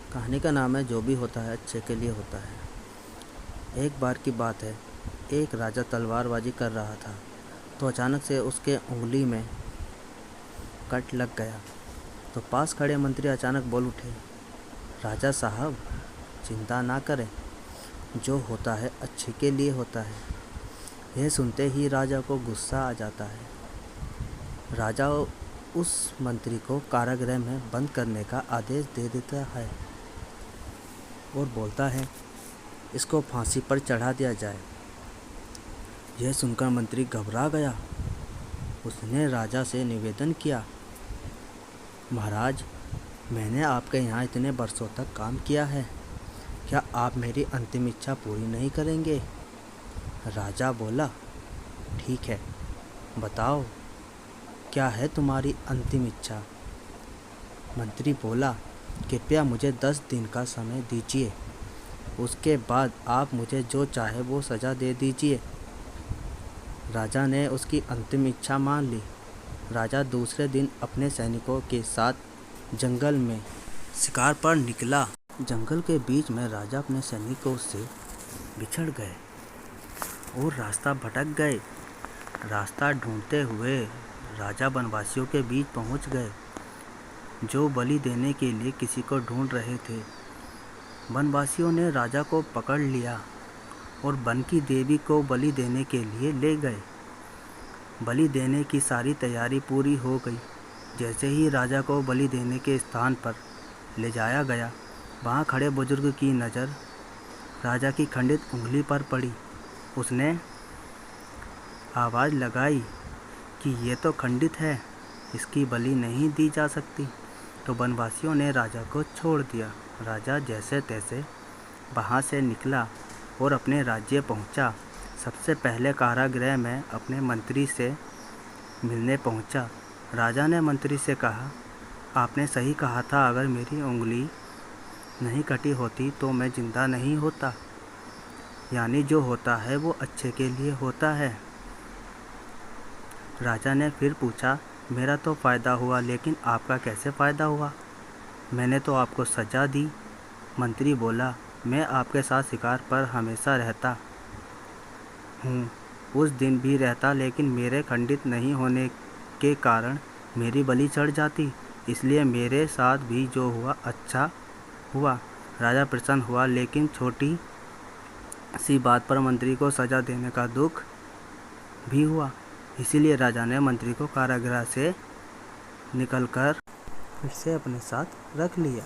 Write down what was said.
कहानी का नाम है जो भी होता है अच्छे के लिए होता है। एक बार की बात है, एक राजा तलवारबाजी कर रहा था तो अचानक से उसके उंगली में कट लग गया। तो पास खड़े मंत्री अचानक बोल उठे, राजा साहब चिंता ना करें, जो होता है अच्छे के लिए होता है। यह सुनते ही राजा को गुस्सा आ जाता है। राजा उस मंत्री को कारागृह में बंद करने का आदेश दे देता है और बोलता है, इसको फांसी पर चढ़ा दिया जाए। यह सुनकर मंत्री घबरा गया। उसने राजा से निवेदन किया, महाराज, मैंने आपके यहाँ इतने बरसों तक काम किया है, क्या आप मेरी अंतिम इच्छा पूरी नहीं करेंगे? राजा बोला, ठीक है, बताओ क्या है तुम्हारी अंतिम इच्छा? मंत्री बोला, कृपया मुझे 10 दिन का समय दीजिए, उसके बाद आप मुझे जो चाहे वो सज़ा दे दीजिए। राजा ने उसकी अंतिम इच्छा मान ली। राजा दूसरे दिन अपने सैनिकों के साथ जंगल में शिकार पर निकला। जंगल के बीच में राजा अपने सैनिकों से बिछड़ गए और रास्ता भटक गए। रास्ता ढूंढते हुए राजा वनवासियों के बीच पहुंच गए, जो बलि देने के लिए किसी को ढूंढ रहे थे। वनवासियों ने राजा को पकड़ लिया और वन की देवी को बलि देने के लिए ले गए। बलि देने की सारी तैयारी पूरी हो गई। जैसे ही राजा को बलि देने के स्थान पर ले जाया गया, वहाँ खड़े बुजुर्ग की नज़र राजा की खंडित उंगली पर पड़ी। उसने आवाज़ लगाई कि ये तो खंडित है, इसकी बलि नहीं दी जा सकती। तो वनवासियों ने राजा को छोड़ दिया। राजा जैसे तैसे वहाँ से निकला और अपने राज्य पहुँचा। सबसे पहले कारागृह में अपने मंत्री से मिलने पहुँचा। राजा ने मंत्री से कहा, आपने सही कहा था, अगर मेरी उंगली नहीं कटी होती तो मैं जिंदा नहीं होता। यानी जो होता है वो अच्छे के लिए होता है। राजा ने फिर पूछा, मेरा तो फ़ायदा हुआ, लेकिन आपका कैसे फ़ायदा हुआ? मैंने तो आपको सज़ा दी। मंत्री बोला, मैं आपके साथ शिकार पर हमेशा रहता हूँ, उस दिन भी रहता, लेकिन मेरे खंडित नहीं होने के कारण मेरी बलि चढ़ जाती, इसलिए मेरे साथ भी जो हुआ अच्छा हुआ। राजा प्रसन्न हुआ, लेकिन छोटी सी बात पर मंत्री को सज़ा देने का दुख भी हुआ। इसीलिए राजा ने मंत्री को कारागृह से निकलकर फिर से अपने साथ रख लिया।